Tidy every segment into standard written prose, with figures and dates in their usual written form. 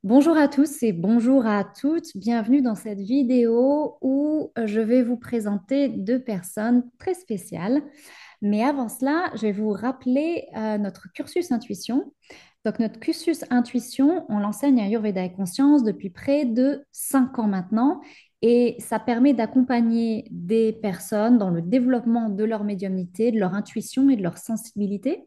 Bonjour à tous et bonjour à toutes. Bienvenue dans cette vidéo où je vais vous présenter deux personnes très spéciales. Mais avant cela, je vais vous rappeler notre cursus intuition. Donc, notre cursus intuition, on l'enseigne à Ayurveda et Conscience depuis près de 5 ans maintenant. Et ça permet d'accompagner des personnes dans le développement de leur médiumnité, de leur intuition et de leur sensibilité.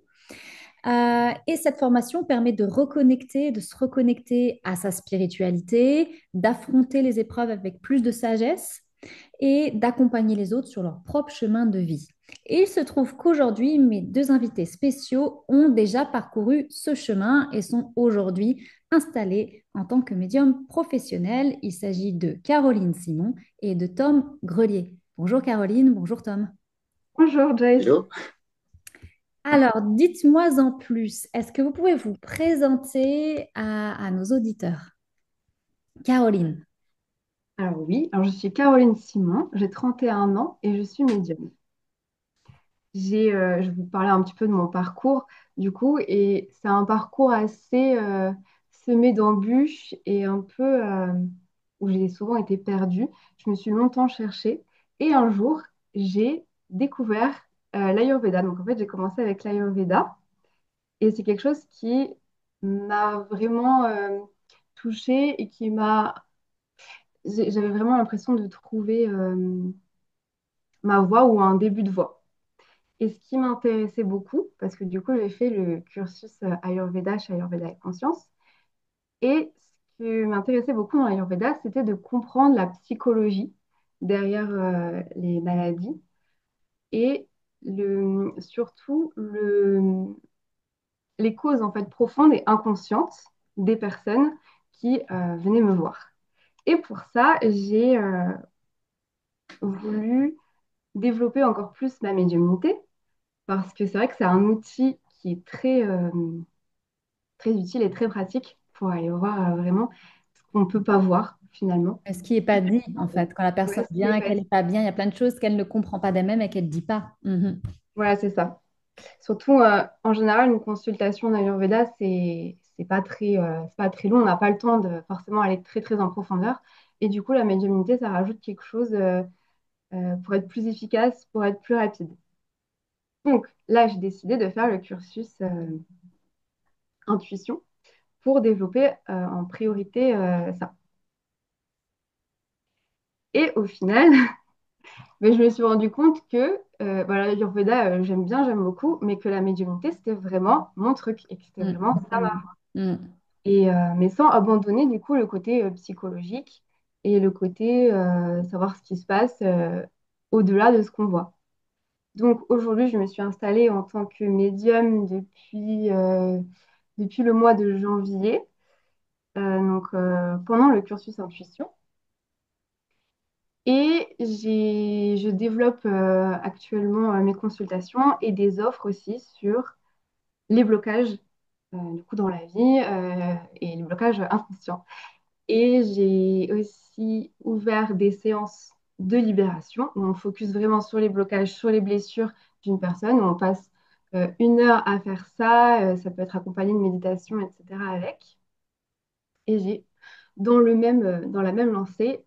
Et cette formation permet de reconnecter, de se reconnecter à sa spiritualité, d'affronter les épreuves avec plus de sagesse et d'accompagner les autres sur leur propre chemin de vie. Et il se trouve qu'aujourd'hui, mes deux invités spéciaux ont déjà parcouru ce chemin et sont aujourd'hui installés en tant que médium professionnel. Il s'agit de Caroline Simon et de Tom Grelier. Bonjour Caroline, bonjour Tom. Bonjour Joyce. Hello. Alors, dites-moi en plus, est-ce que vous pouvez vous présenter à nos auditeurs? Caroline. Alors oui, je suis Caroline Simon, j'ai 31 ans et je suis médium. Je vais vous parler un petit peu de mon parcours du coup, et c'est un parcours assez semé d'embûches et un peu où j'ai souvent été perdue. Je me suis longtemps cherchée et un jour j'ai découvert l'Ayurveda. Donc en fait j'ai commencé avec l'Ayurveda et c'est quelque chose qui m'a vraiment touchée et qui m'a j'avais vraiment l'impression de trouver ma voie ou un début de voie. Et ce qui m'intéressait beaucoup, parce que du coup, j'ai fait le cursus Ayurveda chez Ayurveda et Conscience, et ce qui m'intéressait beaucoup dans l'Ayurveda, c'était de comprendre la psychologie derrière les maladies et surtout les causes en fait profondes et inconscientes des personnes qui venaient me voir. Et pour ça, j'ai voulu développer encore plus ma médiumnité parce que c'est vrai que c'est un outil qui est très utile et très pratique pour aller voir vraiment ce qu'on ne peut pas voir finalement. Ce qui n'est pas dit, en fait, quand la Ouais, personne ce qui est vient et pas qu'elle n'est dit. pas bien, il y a plein de choses qu'elle ne comprend pas d'elle-même et qu'elle ne dit pas. Mhm. Voilà, c'est ça. Surtout, en général, une consultation d'Ayurveda, c'est pas très long. On n'a pas le temps de forcément aller très, très en profondeur. Et du coup, la médiumnité, ça rajoute quelque chose pour être plus efficace, pour être plus rapide. Donc là, j'ai décidé de faire le cursus intuition pour développer en priorité ça. Et au final, mais je me suis rendu compte que voilà, l'Ayurveda, j'aime bien, j'aime beaucoup, mais que la médiumnité, c'était vraiment mon truc et que c'était Mm, vraiment ça. mm, mm. Mais sans abandonner du coup le côté psychologique et le côté savoir ce qui se passe au-delà de ce qu'on voit. Donc aujourd'hui, je me suis installée en tant que médium depuis le mois de janvier, pendant le cursus intuition. Je développe actuellement mes consultations et des offres aussi sur les blocages du coup dans la vie et les blocages inconscients. Et j'ai aussi ouvert des séances de libération où on focus vraiment sur les blocages, sur les blessures d'une personne, où on passe 1 heure à faire ça. Ça peut être accompagné de méditation, etc. avec. Et j'ai, dans la même lancée,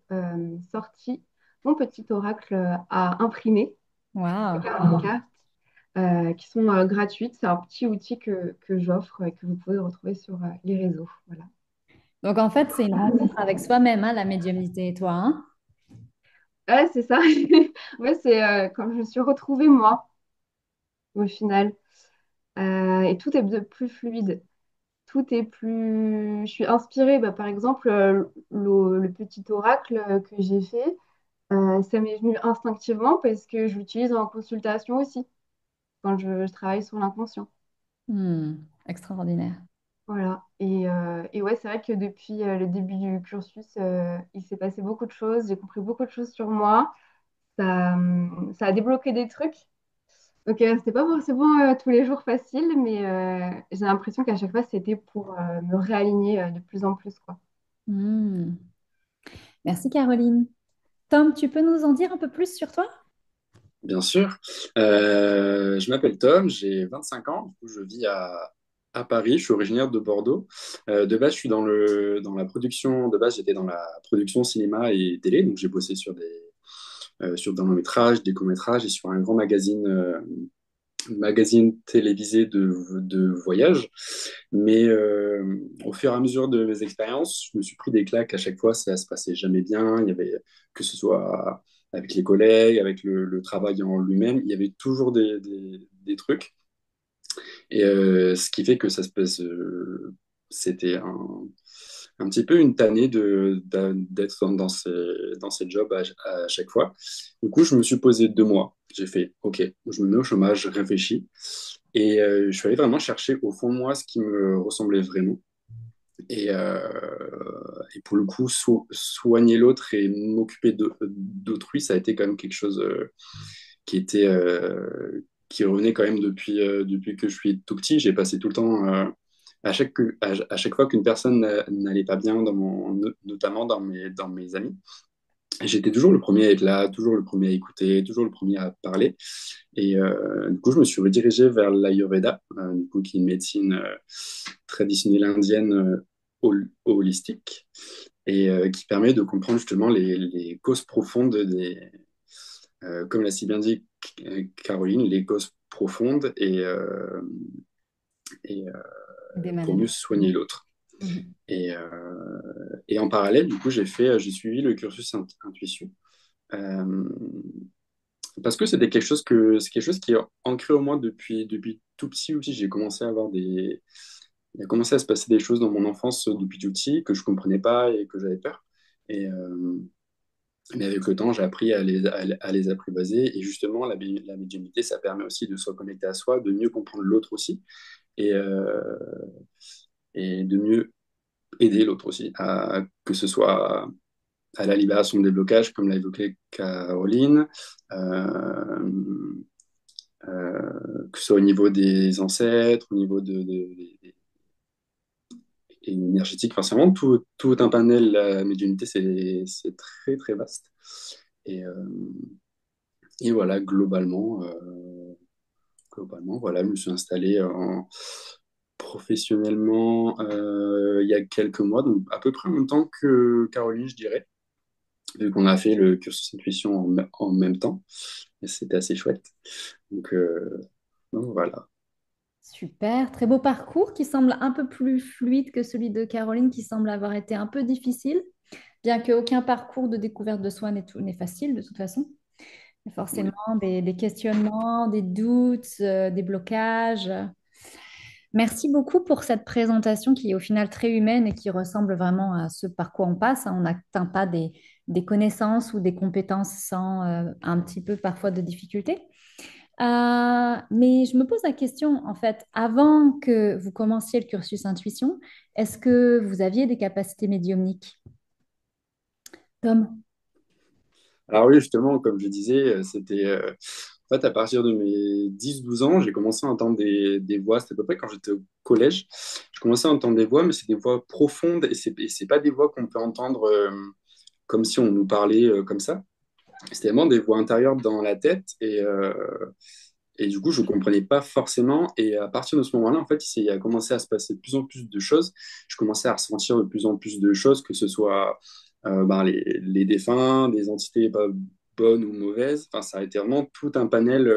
sorti mon petit oracle à imprimer, Waouh. des cartes qui sont gratuites. C'est un petit outil que j'offre et que vous pouvez retrouver sur les réseaux. Voilà. Donc, en fait, c'est une rencontre avec soi-même, hein, la médiumnité et toi, hein? Ouais, c'est ça. Ouais, c'est quand je me suis retrouvée moi, au final. Et tout est de plus fluide. Tout est plus. Je suis inspirée, bah, par exemple, le petit oracle que j'ai fait. Ça m'est venu instinctivement parce que je l'utilise en consultation aussi, quand je travaille sur l'inconscient. Extraordinaire. Voilà. Et ouais, c'est vrai que depuis le début du cursus, il s'est passé beaucoup de choses. J'ai compris beaucoup de choses sur moi. Ça a débloqué des trucs. Donc, c'était pas forcément tous les jours facile, mais j'ai l'impression qu'à chaque fois, c'était pour me réaligner de plus en plus, quoi. Hmm. Merci, Caroline. Tom, tu peux nous en dire un peu plus sur toi? Bien sûr. Je m'appelle Tom, j'ai 25 ans. Du coup, je vis à à Paris. Je suis originaire de Bordeaux. De base, je suis dans la production. De base, j'étais dans la production cinéma et télé. Donc, j'ai bossé sur des longs métrages, des courts métrages et sur un grand magazine télévisé de voyage. Mais au fur et à mesure de mes expériences, je me suis pris des claques à chaque fois. Ça se passait jamais bien. Il y avait, que ce soit avec les collègues, avec le travail en lui-même, il y avait toujours des trucs. Et ce qui fait que ça se passe. C'était un petit peu une tannée d'être dans ces jobs à chaque fois. Du coup, je me suis posé 2 mois. J'ai fait, OK, je me mets au chômage, je réfléchis. Et je suis allé vraiment chercher au fond de moi ce qui me ressemblait vraiment. Et pour le coup, soigner l'autre et m'occuper d'autrui, ça a été quand même quelque chose qui était qui revenait quand même depuis que je suis tout petit. J'ai passé tout le temps à chaque fois qu'une personne n'allait pas bien, notamment dans mes amis. J'étais toujours le premier à être là, toujours le premier à écouter, toujours le premier à parler. Et du coup, je me suis redirigé vers l'Ayurveda, du coup, qui est une médecine traditionnelle indienne holistique et qui permet de comprendre justement les causes profondes comme l'a si bien dit Caroline, les causes profondes et Des pour mieux maladies. soigner l'autre. Mhm. Et, en parallèle, du coup, j'ai suivi le cursus intuition. Euh, Parce que c'est quelque chose qui est ancré en moi depuis tout petit aussi. Il a commencé à se passer des choses dans mon enfance depuis tout petit que je comprenais pas et que j'avais peur. Et, mais avec le temps, j'ai appris à les apprivoiser. Et justement, la médiumnité, ça permet aussi de se reconnecter à soi, de mieux comprendre l'autre aussi et, et de mieux aider l'autre aussi, que ce soit à la libération des blocages, comme l'a évoqué Caroline, euh, que ce soit au niveau des ancêtres, au niveau énergétique, enfin, c'est vraiment tout un panel. La médiumnité, c'est très, très vaste. Et, euh, et voilà, globalement, voilà, je me suis installé professionnellement il y a quelques mois, donc à peu près en même temps que Caroline, je dirais, vu qu'on a fait le cursus intuition en même temps, et c'était assez chouette. Donc, donc voilà. Super, très beau parcours qui semble un peu plus fluide que celui de Caroline, qui semble avoir été un peu difficile, bien qu'aucun parcours de découverte de soi n'est facile de toute façon. Il y a forcément Oui. des questionnements, des doutes, des blocages. Merci beaucoup pour cette présentation qui est au final très humaine et qui ressemble vraiment à ce par quoi on passe, hein. On n'atteint pas des connaissances ou des compétences sans un petit peu parfois de difficultés. Mais je me pose la question, en fait, avant que vous commenciez le cursus intuition, est-ce que vous aviez des capacités médiumniques? Tom? Alors oui, justement, comme je disais, c'était en fait à partir de mes 10 12 ans, j'ai commencé à entendre des voix. C'était à peu près quand j'étais au collège. Je commençais à entendre des voix, mais c'est des voix profondes et c'est pas des voix qu'on peut entendre comme si on nous parlait comme ça. C'était vraiment des voix intérieures dans la tête et du coup, je comprenais pas forcément. Et à partir de ce moment-là, en fait, il a commencé à se passer de plus en plus de choses. Je commençais à ressentir de plus en plus de choses, que ce soit les défunts, des entités pas bonnes ou mauvaises. Enfin, ça a été vraiment tout un panel,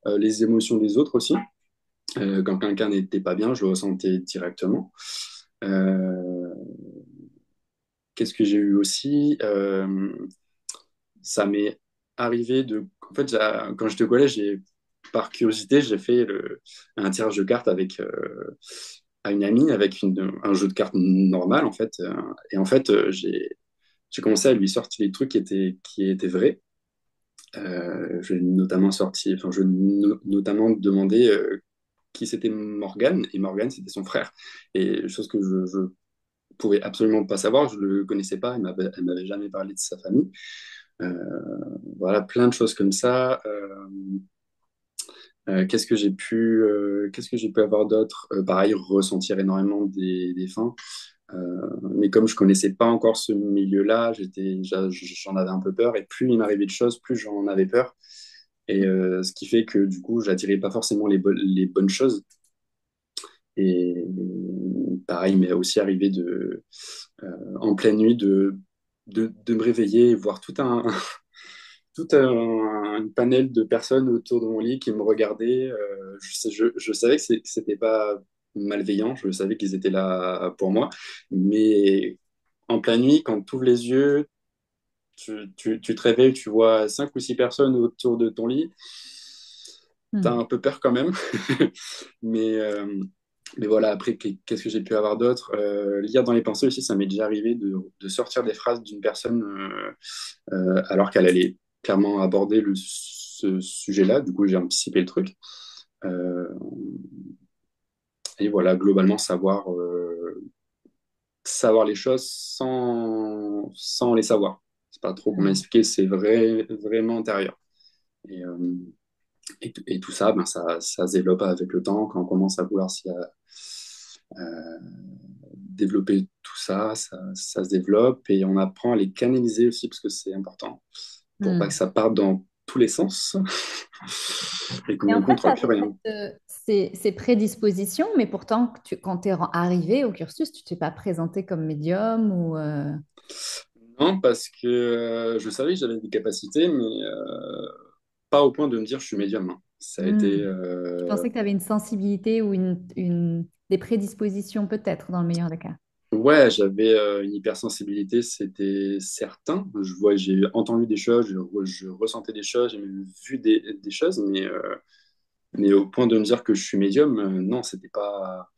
les émotions des autres aussi. Quand quelqu'un n'était pas bien, je le ressentais directement. Euh, Qu'est-ce que j'ai eu aussi ça m'est arrivé de. En fait, quand j'étais au collège, par curiosité, j'ai fait un tirage de cartes à une amie avec un jeu de cartes normal, en fait. Et en fait, j'ai commencé à lui sortir des trucs qui étaient vrais. Je lui ai notamment notamment demandé qui c'était Morgane, et Morgane, c'était son frère. Et chose que je pouvais absolument pas savoir, je le connaissais pas, elle m'avait jamais parlé de sa famille. Euh, voilà, plein de choses comme ça. Qu'est-ce que j'ai pu avoir d'autre? Pareil, ressentir énormément des fins. Mais comme je connaissais pas encore ce milieu-là, j'en avais un peu peur. Et plus il m'arrivait de choses, plus j'en avais peur. Et ce qui fait que du coup, j'attirais pas forcément les bonnes choses. Et pareil, il m'est aussi arrivé en pleine nuit de me réveiller et voir tout un panel de personnes autour de mon lit qui me regardaient. Je savais que c'était pas malveillant, je savais qu'ils étaient là pour moi, mais en pleine nuit, quand tu ouvres les yeux, tu te réveilles, tu vois 5 ou 6 personnes autour de ton lit, t'as Hmm. un peu peur quand même. mais, euh, mais voilà, après, qu'est-ce que j'ai pu avoir d'autre? Lire dans les pensées aussi, ça m'est déjà arrivé de sortir des phrases d'une personne alors qu'elle allait clairement aborder ce sujet-là. Du coup, j'ai anticipé le truc. Euh, et voilà, globalement, savoir les choses sans les savoir. C'est pas trop comment expliquer, c'est vraiment intérieur. Et, euh, et tout ça, ben, ça se développe avec le temps. Quand on commence à vouloir développer tout ça, ça se développe et on apprend à les canaliser aussi parce que c'est important pour pas que Hmm. ça parte dans tous les sens et qu'on Et ne en fait, tu contrôle plus avais rien. ces prédispositions, mais pourtant, quand tu es arrivé au cursus, tu t'es pas présenté comme médium ou... Non, parce que je savais que j'avais des capacités, mais pas au point de me dire je suis médium, hein. Ça a été. Hmm. Tu pensais que tu avais une sensibilité ou des prédispositions peut-être, dans le meilleur des cas. Ouais, j'avais une hypersensibilité, c'était certain. J'ai entendu des choses, je ressentais des choses, j'ai même vu des choses, mais au point de me dire que je suis médium, non, c'était pas.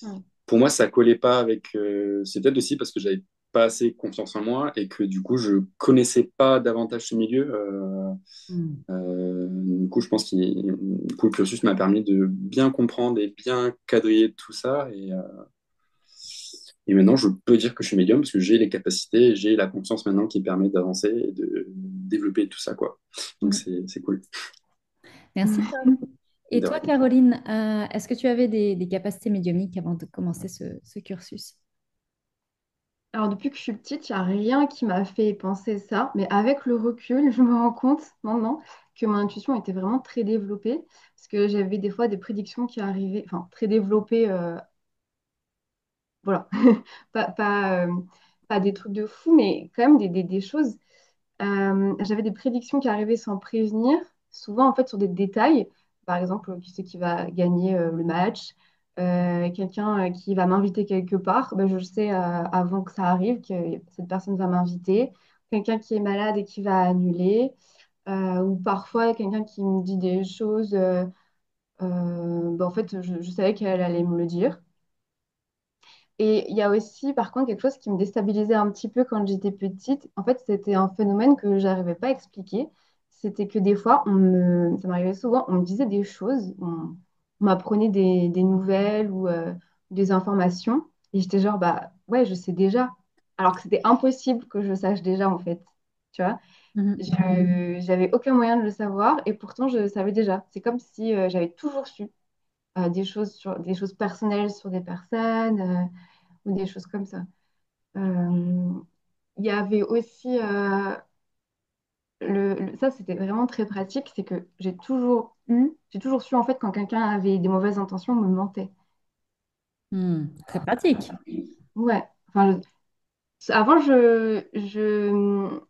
Mm. Pour moi, ça collait pas avec. C'est peut-être aussi parce que j'avais pas assez confiance en moi et que du coup, je connaissais pas davantage ce milieu. Hmm. Du coup, je pense du coup, le cursus m'a permis de bien comprendre et bien quadriller tout ça. Et maintenant, je peux dire que je suis médium parce que j'ai les capacités, j'ai la confiance maintenant qui permet d'avancer et de développer tout ça, quoi. Donc, Hmm. c'est cool. Merci, Tom. Et De toi, rien. Caroline, est-ce que tu avais des capacités médiumniques avant de commencer ce cursus? Alors, depuis que je suis petite, il n'y a rien qui m'a fait penser ça, mais avec le recul, je me rends compte maintenant que mon intuition était vraiment très développée, parce que j'avais des fois des prédictions qui arrivaient, enfin, très développées, voilà, pas des trucs de fou, mais quand même des choses. J'avais des prédictions qui arrivaient sans prévenir, souvent en fait sur des détails. Par exemple, qui c'est qui va gagner le match, quelqu'un qui va m'inviter quelque part, ben, je le sais avant que ça arrive que cette personne va m'inviter. Quelqu'un qui est malade et qui va annuler, ou parfois quelqu'un qui me dit des choses, ben, en fait, je savais qu'elle allait me le dire. Et il y a aussi, par contre, quelque chose qui me déstabilisait un petit peu quand j'étais petite. En fait, c'était un phénomène que j'arrivais pas à expliquer. C'était que des fois, ça m'arrivait souvent, on me disait des choses, on m'apprenait des nouvelles ou des informations. Et j'étais genre, bah ouais, je sais déjà. Alors que c'était impossible que je sache déjà, en fait. Tu vois, Mhm. j'avais aucun moyen de le savoir et pourtant, je le savais déjà. C'est comme si j'avais toujours su des choses personnelles sur des personnes. Ou des choses comme ça. Euh, il y avait aussi, ça c'était vraiment très pratique, c'est que j'ai toujours su en fait quand quelqu'un avait des mauvaises intentions, me mentait. Hmm. Très pratique. Ouais, enfin, avant je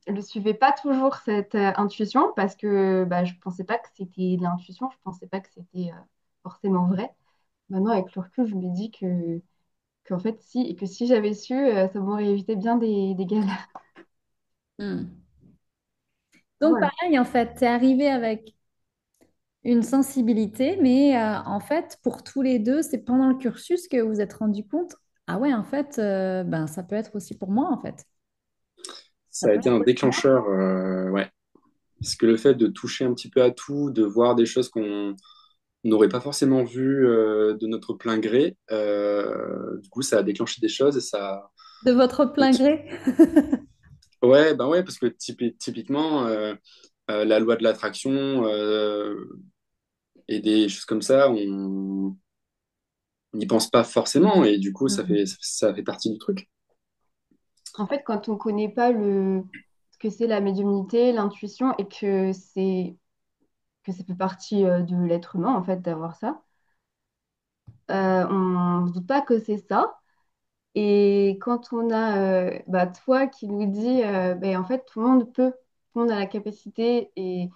ne suivais pas toujours cette intuition parce que bah, je pensais pas que c'était de l'intuition, je pensais pas que c'était forcément vrai. Maintenant, avec le recul, je me dis qu'en fait, si, et que si j'avais su, ça m'aurait évité bien des galères. Hmm. Donc, Voilà. pareil, en fait, tu es arrivé avec une sensibilité, mais en fait, pour tous les deux, c'est pendant le cursus que vous vous êtes rendu compte, ah ouais, en fait, ben, ça peut être aussi pour moi, en fait. Ça Ça a peut été un être aussi moi. déclencheur, ouais. Parce que le fait de toucher un petit peu à tout, de voir des choses qu'on n'aurait pas forcément vues de notre plein gré, du coup, ça a déclenché des choses et ça. De votre plein gré. Ouais, ben ouais, parce que typiquement, la loi de l'attraction et des choses comme ça, on n'y pense pas forcément et du coup, Hmm. ça fait partie du truc. En fait, quand on ne connaît pas ce que c'est la médiumnité, l'intuition, et que ça fait partie de l'être humain, en fait, d'avoir ça, on ne se doute pas que c'est ça. Et quand on a toi qui nous dis, ben, en fait, tout le monde peut, tout le monde a la capacité, et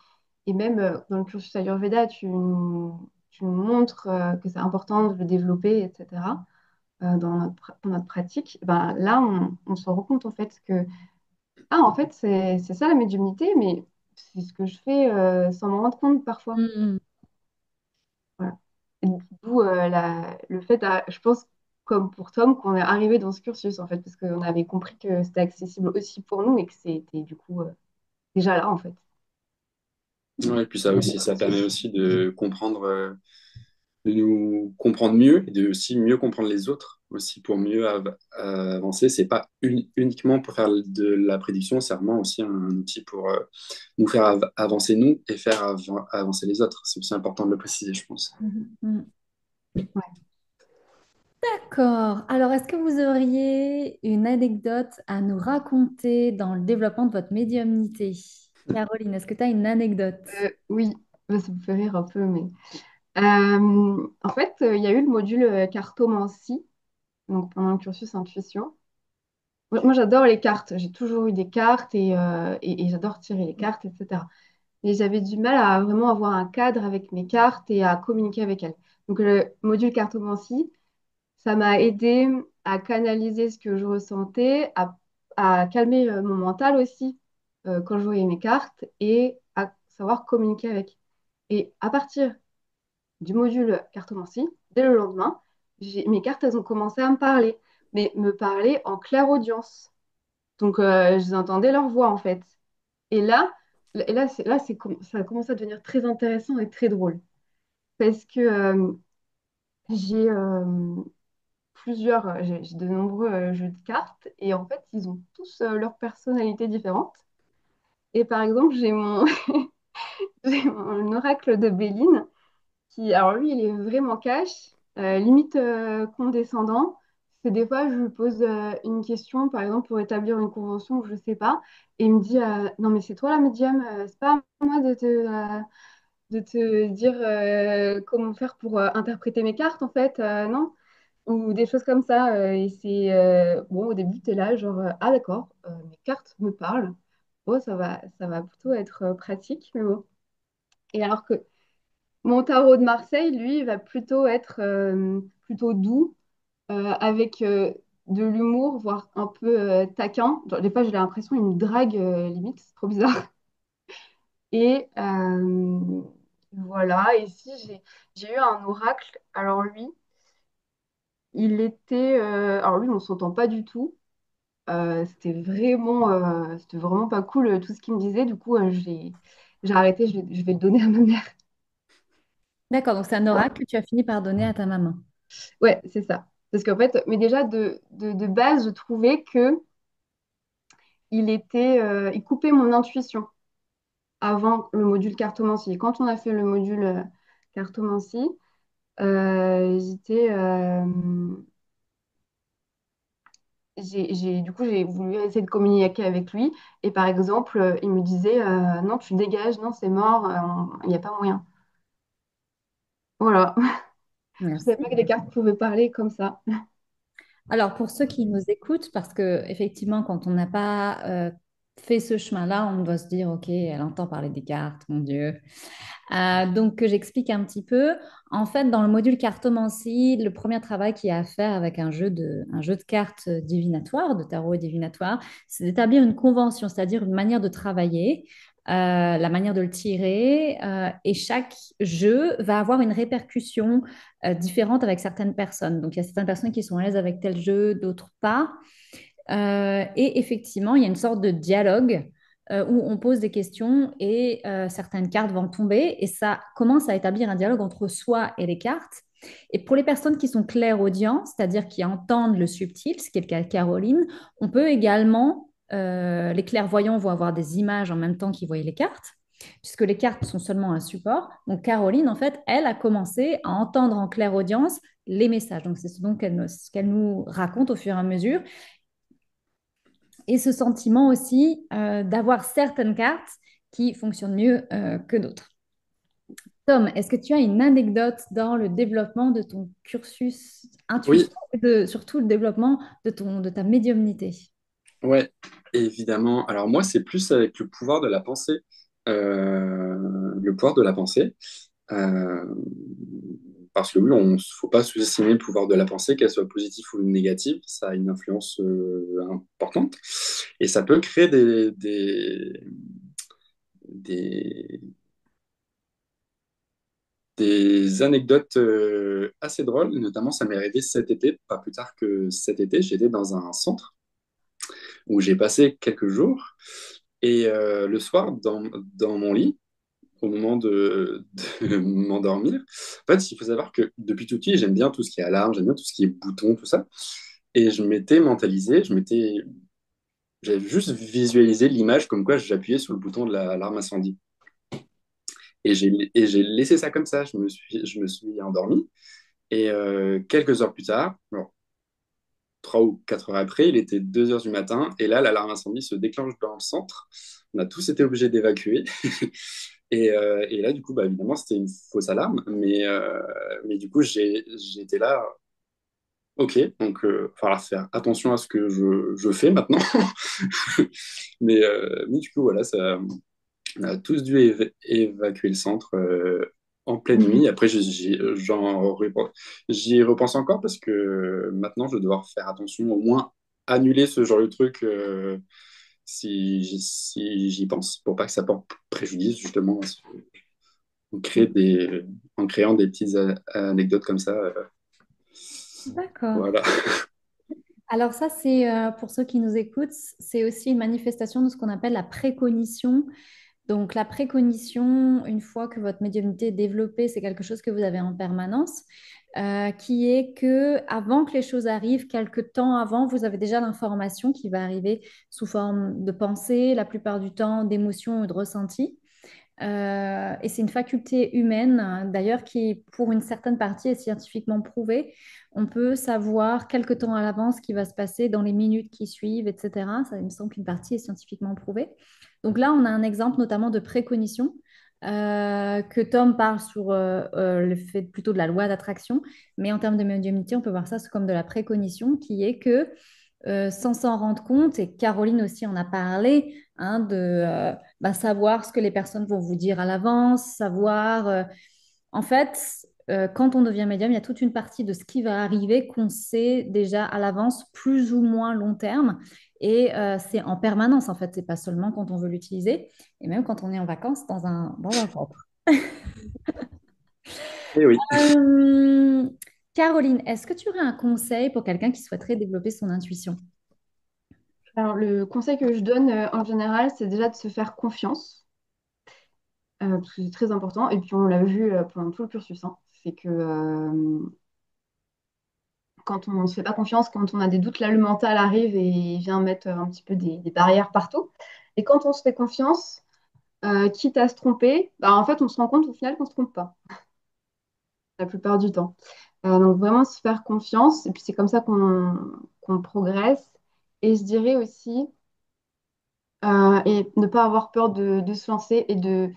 même dans le cursus Ayurveda, tu nous montres que c'est important de le développer, etc., dans notre pratique, ben, là, on se rend compte en fait que, ah, en fait, c'est ça la médiumnité, mais c'est ce que je fais sans m'en rendre compte parfois. Mm. Voilà. Et d'où le fait, je pense, comme pour Tom, qu'on est arrivé dans ce cursus, en fait, parce qu'on avait compris que c'était accessible aussi pour nous et que c'était du coup déjà là, en fait. Ouais, et puis ça aussi, ça permet aussi de comprendre, de nous comprendre mieux et de aussi mieux comprendre les autres aussi pour mieux avancer. C'est pas uniquement pour faire de la prédiction, c'est vraiment aussi un outil pour nous faire avancer nous et faire avancer les autres. C'est aussi important de le préciser, je pense. Mhm. Mhm. Ouais. D'accord. Alors, est-ce que vous auriez une anecdote à nous raconter dans le développement de votre médiumnité? Caroline, est-ce que tu as une anecdote? Oui, ça me fait rire un peu, mais en fait, il y a eu le module cartomancie, donc pendant le cursus intuition. Moi, j'adore les cartes. J'ai toujours eu des cartes et j'adore tirer les cartes, etc. Mais j'avais du mal à vraiment avoir un cadre avec mes cartes et à communiquer avec elles. Donc, le module cartomancie, ça m'a aidé à canaliser ce que je ressentais, à calmer mon mental aussi quand je voyais mes cartes et à savoir communiquer avec. Et à partir du module cartomancie, dès le lendemain, mes cartes, elles ont commencé à me parler, mais me parler en clairaudience. Donc, je les entendais leur voix, en fait. Et ça a commencé à devenir très intéressant et très drôle. Parce que j'ai j'ai de nombreux jeux de cartes. Et en fait, ils ont tous leur personnalité différente. Et par exemple, j'ai mon oracle de Béline qui, alors lui, il est vraiment cash, limite condescendant. C'est des fois, je lui pose une question, par exemple, pour établir une convention ou je sais pas, et il me dit non, mais c'est toi la médium, c'est pas à moi de te dire comment faire pour interpréter mes cartes, en fait, non? Ou des choses comme ça. Et c'est bon, au début, tu es là, genre, ah d'accord, mes cartes me parlent. Bon, ça va plutôt être pratique, mais bon. Et alors que mon tarot de Marseille, lui, il va plutôt être plutôt doux, avec de l'humour, voire un peu taquin. Genre, des fois, j'ai l'impression qu'il me drague limite, c'est trop bizarre. Et voilà, et si j'ai eu un oracle, alors lui, alors lui, on s'entend pas du tout. C'était vraiment pas cool tout ce qu'il me disait. Du coup, j'ai arrêté, je vais le donner à ma mère. D'accord, donc c'est un oracle que tu as fini par donner à ta maman. Ouais, c'est ça. Parce qu'en fait, mais déjà de base, je trouvais que il coupait mon intuition avant le module cartomancie. Et quand on a fait le module cartomancie, euh, j'étais, euh, du coup, j'ai voulu essayer de communiquer avec lui. Et par exemple, il me disait, non, tu dégages, non, c'est mort, il n'y a pas moyen. Voilà. Je ne savais Merci. pas que les cartes pouvaient parler comme ça. Alors, pour ceux qui nous écoutent, parce que effectivement, quand on n'a pas fait ce chemin-là, on doit se dire, OK, elle entend parler des cartes, mon Dieu. Donc, que j'explique un petit peu. En fait, dans le module cartomancie, le premier travail qu'il y a à faire avec un jeu de cartes divinatoire, de tarot divinatoire, c'est d'établir une convention, c'est-à-dire une manière de travailler, la manière de le tirer. Et chaque jeu va avoir une répercussion différente avec certaines personnes. Donc, il y a certaines personnes qui sont à l'aise avec tel jeu, d'autres pas. Et effectivement, il y a une sorte de dialogue où on pose des questions et certaines cartes vont tomber et ça commence à établir un dialogue entre soi et les cartes. Et pour les personnes qui sont clairaudients, c'est-à-dire qui entendent le subtil, ce qui est le cas de Caroline, on peut également, les clairvoyants vont avoir des images en même temps qu'ils voient les cartes, puisque les cartes sont seulement un support. Donc Caroline, en fait, elle a commencé à entendre en clairaudience les messages. Donc c'est ce qu'elle nous raconte au fur et à mesure et ce sentiment aussi d'avoir certaines cartes qui fonctionnent mieux que d'autres. Tom, est-ce que tu as une anecdote dans le développement de ton cursus Oui, intuition, surtout le développement de ta médiumnité? ouais, évidemment. Alors moi, c'est plus avec le pouvoir de la pensée. Le pouvoir de la pensée. Euh, Parce que oui, on ne faut pas sous-estimer le pouvoir de la pensée, qu'elle soit positive ou négative. Ça a une influence importante. Et ça peut créer des, des anecdotes assez drôles. Notamment, ça m'est arrivé cet été, pas plus tard que cet été. J'étais dans un centre où j'ai passé quelques jours. Et le soir, dans mon lit, au moment de m'endormir, en fait, il faut savoir que depuis tout petit, j'aime bien tout ce qui est alarme, j'aime bien tout ce qui est bouton, tout ça. Et je m'étais mentalisé, j'avais juste visualisé l'image comme quoi j'appuyais sur le bouton de l'alarme incendie. Et j'ai laissé ça comme ça. Je me suis endormi. Et quelques heures plus tard, alors, 3 ou 4 heures après, il était 2 heures du matin. Et là, l'alarme incendie se déclenche dans le centre. On a tous été obligés d'évacuer. Et là, du coup, bah, évidemment, c'était une fausse alarme. Mais du coup, j'étais là. Ok, donc il va falloir faire attention à ce que je fais maintenant. Mais du coup, voilà, on a tous dû évacuer le centre en pleine nuit. Après, j'y repense encore parce que maintenant, je vais devoir faire attention, au moins annuler ce genre de truc si j'y pense, pour pas que ça porte préjudice, justement, en créant des petites anecdotes comme ça. D'accord. Voilà. Alors ça, c'est pour ceux qui nous écoutent, c'est aussi une manifestation de ce qu'on appelle la précognition. Donc la précognition, une fois que votre médiumnité est développée, c'est quelque chose que vous avez en permanence, qui est que avant que les choses arrivent, quelque temps avant, vous avez déjà l'information qui va arriver sous forme de pensée, la plupart du temps d'émotions ou de ressentis. Et c'est une faculté humaine, hein, d'ailleurs, qui, pour une certaine partie, est scientifiquement prouvée. On peut savoir quelque temps à l'avance ce qui va se passer dans les minutes qui suivent, etc. Ça, il me semble qu'une partie est scientifiquement prouvée. Donc là, on a un exemple notamment de précognition que Tom parle sur le fait plutôt de la loi d'attraction. Mais en termes de médiumnité, on peut voir ça comme de la précognition, qui est que sans s'en rendre compte, et Caroline aussi en a parlé, hein, de savoir ce que les personnes vont vous dire à l'avance, savoir... en fait, quand on devient médium, il y a toute une partie de ce qui va arriver qu'on sait déjà à l'avance, plus ou moins long terme. Et c'est en permanence, en fait. C'est pas seulement quand on veut l'utiliser, et même quand on est en vacances dans un centre. Et oui. Euh, Caroline, est-ce que tu aurais un conseil pour quelqu'un qui souhaiterait développer son intuition? Alors, le conseil que je donne en général, c'est déjà de se faire confiance, parce que c'est très important. Et puis, on l'a vu pendant tout le cursus, hein, c'est que quand on ne se fait pas confiance, quand on a des doutes, là, le mental arrive et vient mettre un petit peu des barrières partout. Et quand on se fait confiance, quitte à se tromper, bah, en fait, on se rend compte au final qu'on ne se trompe pas, la plupart du temps. Donc, vraiment se faire confiance. Et puis, c'est comme ça qu'on progresse. Et je dirais aussi, et ne pas avoir peur de se lancer et de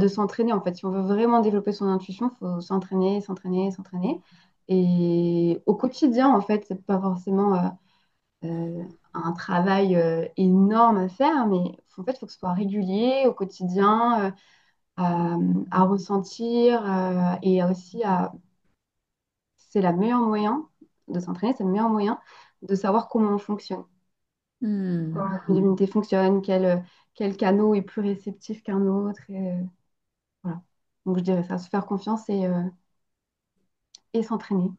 s'entraîner en fait. Si on veut vraiment développer son intuition, il faut s'entraîner, s'entraîner, s'entraîner. Et au quotidien, en fait, c'est pas forcément un travail énorme à faire, mais en fait, il faut que ce soit régulier au quotidien, à ressentir et aussi c'est le meilleur moyen de s'entraîner, c'est le meilleur moyen de savoir comment on fonctionne, Hmm. comment l'unité fonctionne, quel canot est plus réceptif qu'un autre. Voilà. Donc je dirais ça, se faire confiance et s'entraîner,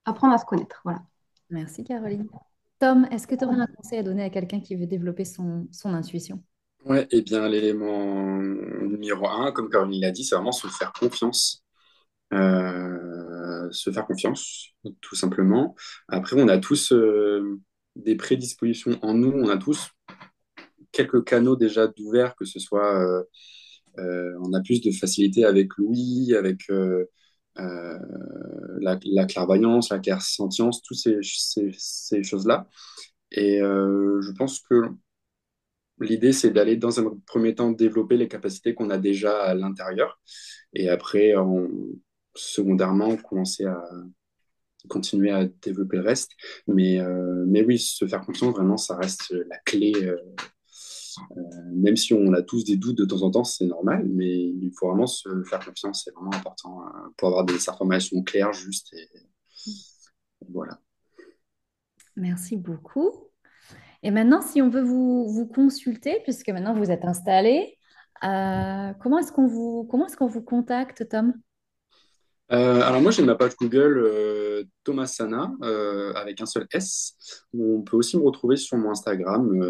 apprendre à se connaître. Voilà. Merci, Caroline. Tom, est-ce que tu aurais un conseil à donner à quelqu'un qui veut développer son intuition? Ouais, et bien l'élément numéro un, comme Caroline l'a dit, c'est vraiment se faire confiance. Se faire confiance, tout simplement. Après, on a tous des prédispositions en nous, on a tous quelques canaux déjà d'ouverts, que ce soit on a plus de facilité avec l'ouïe, avec euh, la clairvoyance, la clairsentience, toutes ces choses-là. Et je pense que l'idée, c'est d'aller dans un premier temps développer les capacités qu'on a déjà à l'intérieur et après, secondairement, commencer à continuer à développer le reste. Mais oui, se faire confiance, vraiment, ça reste la clé. Même si on a tous des doutes de temps en temps, c'est normal, mais il faut vraiment se faire confiance, c'est vraiment important pour avoir des informations claires, justes, et voilà. Merci beaucoup. Et maintenant, si on veut vous consulter, puisque maintenant vous êtes installé, comment est-ce qu'on vous contacte, Tom? Alors moi j'ai ma page Google Thomas Sana avec un seul S. On peut aussi me retrouver sur mon Instagram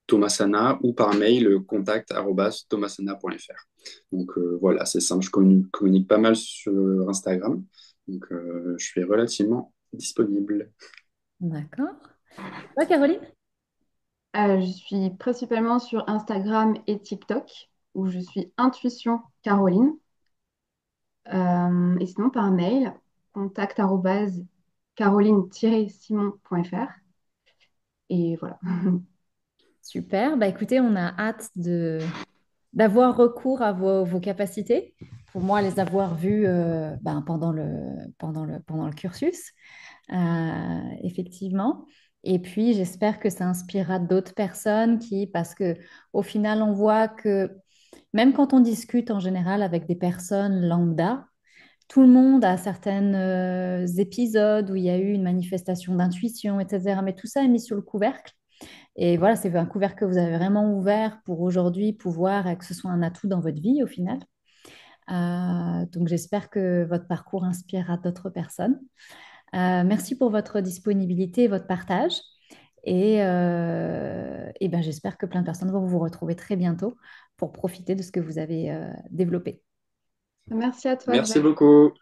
Thomas Sana ou par mail contact@thomassana.fr. Donc voilà, c'est simple, je communique pas mal sur Instagram, donc je suis relativement disponible. D'accord. Toi, Caroline? Je suis principalement sur Instagram et TikTok, où je suis Intuition Caroline. Et sinon, par mail, contact@caroline-simon.fr. Et voilà. Super. Bah, écoutez, on a hâte d'avoir recours à vos capacités. Pour moi, les avoir vues ben, pendant le cursus, effectivement. Et puis, j'espère que ça inspirera d'autres personnes parce que au final, on voit que même quand on discute en général avec des personnes lambda, tout le monde a certains épisodes où il y a eu une manifestation d'intuition, etc. Mais tout ça est mis sur le couvercle. Et voilà, c'est un couvercle que vous avez vraiment ouvert pour aujourd'hui pouvoir que ce soit un atout dans votre vie au final. Donc j'espère que votre parcours inspirera d'autres personnes. Merci pour votre disponibilité et votre partage. Et ben, j'espère que plein de personnes vont vous retrouver très bientôt pour profiter de ce que vous avez développé. Merci à toi, Merci Jacques. beaucoup.